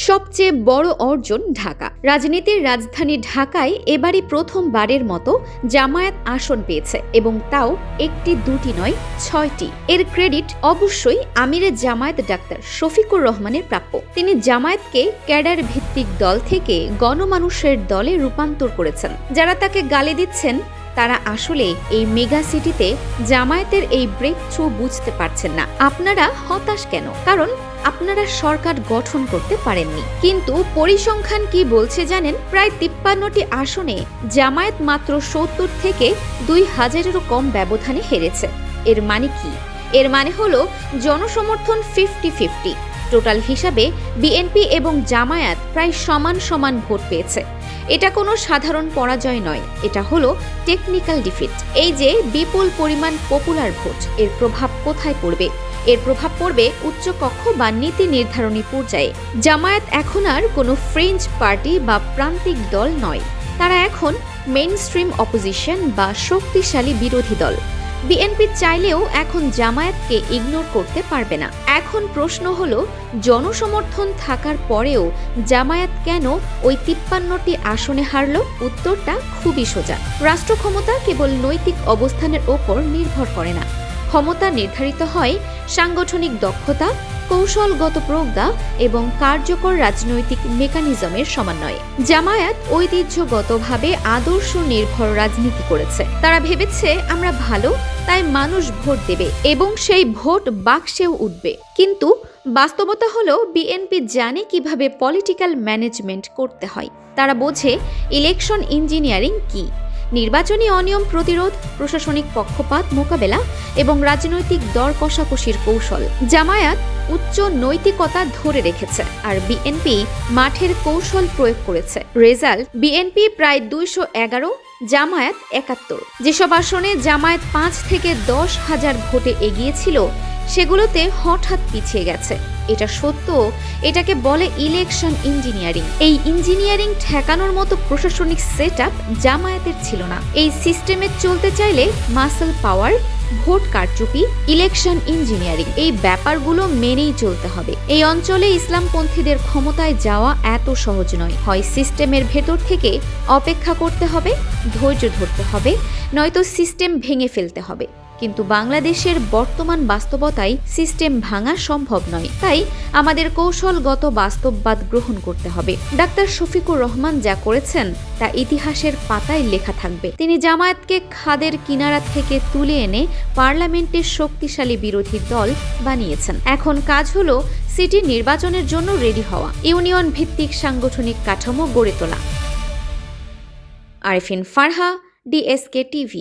সবচেয়ে বড় অর্জন ঢাকা। রাজনীতির রাজধানী ঢাকায় এবারই প্রথমবারের মতো জামায়াত আসন পেয়েছে এবং তাও একটি দুটি নয় ৬টি। এর ক্রেডিট অবশ্যই আমিরে জামায়াত ডাক্তার শফিকুর রহমানের প্রাপ্য। তিনি জামায়াতকে ক্যাডার ভিত্তিক দল থেকে গণমানুষের দলে রূপান্তর করেছেন। যারা তাকে গালি দিচ্ছেন তারা আসলে এই মেগা সিটিতে জামায়াতের এই ব্রেক থ্রু বুঝতে পারছেন না। আপনারা হতাশ কেন? কারণ আপনারা সরকার গঠন করতে পারেননি। কিন্তু পরিসংখ্যান কি বলছে জানেন? প্রায় ৫৩টি আসনে জামায়াত মাত্র ৭০ থেকে ২,০০০-এরও কম ব্যবধানে হেরেছে। এর মানে কি? এর মানে হলো জনসমর্থন 50-50। টোটাল হিসাবে বিএনপি এবং জামায়াত প্রায় সমান সমান ভোট পেয়েছে। এটা কোনো সাধারণ পরাজয় নয়, এটা হলো টেকনিক্যাল ডিফিট। এই যে বিপুল পরিমাণ পপুলার ভোট, এর প্রভাব কোথায় পড়বে? এর প্রভাব পড়বে উচ্চকক্ষ বা নীতি নির্ধারণী পর্যায়ে। জামায়াত এখন আর কোনো ফ্রিঞ্জ পার্টি বা প্রান্তিক দল নয়, তারা এখন মেইনস্ট্রিম অপোজিশন বা শক্তিশালী বিরোধী দল। বিএনপি চাইলেও এখন জামায়াতকে ইগনোর করতে পারবে না। এখন প্রশ্ন হলো, জনসমর্থন থাকার পরেও জামায়াত কেন ওই ৫৩টি আসনে হারল? উত্তরটা খুবই সোজা। রাষ্ট্র ক্ষমতা কেবল নৈতিক অবস্থানের ওপর নির্ভর করে না। ক্ষমতা নির্ধারিত হয় সাংগঠনিক দক্ষতা, কৌশলগত প্রজ্ঞা এবং কার্যকর রাজনৈতিক মেকানিজমের সমন্বয়ে। জামায়াত ঐতিহ্যগতভাবে আদর্শ নির্ভর রাজনীতি করেছে। তারা ভেবেছে আমরা ভালো, তাই মানুষ ভোট দেবে এবং সেই ভোট বাক্সেও উঠবে। কিন্তু বাস্তবতা হলো বিএনপি জানে কিভাবে পলিটিক্যাল ম্যানেজমেন্ট করতে হয়। তারা বোঝে ইলেকশন ইঞ্জিনিয়ারিং কি, নির্বাচনী অনিয়ম প্রতিরোধ, প্রশাসনিক পক্ষপাত মোকাবেলা এবং রাজনৈতিক দর কষাকষির কৌশল। জামায়াত উচ্চ নৈতিকতা ধরে রেখেছে আর বিএনপি মাঠের কৌশল প্রয়োগ করেছে। রেজাল্ট, বিএনপি প্রায় ২১১, জামায়াত ৭১। যেসব আসনে জামায়াত ৫ থেকে ১০,০০০ ভোটে এগিয়েছিল সেগুলোতে হঠাৎ পিছিয়ে গেছে। এটা সত্য, এটাকে বলে ইলেকশন ইঞ্জিনিয়ারিং। এই ইঞ্জিনিয়ারিং ঠেকানোর মতো প্রশাসনিক সেটআপ জামায়াতের ছিল না। এই সিস্টেমে চলতে চাইলে মাসল পাওয়ার, ভোট কারচুপি, ইলেকশন ইঞ্জিনিয়ারিং, এই ব্যাপারগুলো মেনেই চলতে হবে। এই অঞ্চলে ইসলামপন্থীদের ক্ষমতায় যাওয়া এত সহজ নয়। হয় সিস্টেমের ভেতর থেকে অপেক্ষা করতে হবে, ধৈর্য ধরতে হবে, নয়তো সিস্টেম ভেঙে ফেলতে হবে। কিন্তু বাংলাদেশের বর্তমান বাস্তবতায় সিস্টেম ভাঙা সম্ভব নয়। তাই আমাদের কৌশলগত বাস্তববাদ গ্রহণ করতে হবে। ডাক্তার শফিকুর রহমান যা করেছেন তা ইতিহাসের পাতায় লেখা থাকবে। তিনি জামায়াতকে খাদের কিনারা থেকে তুলে এনে পার্লামেন্টের শক্তিশালী বিরোধী দল বানিয়েছেন। এখন কাজ হলো সিটি নির্বাচনের জন্য রেডি হওয়া, ইউনিয়ন ভিত্তিক সাংগঠনিক কাঠামো গড়ে তোলা। Arifin Farha, DSK TV।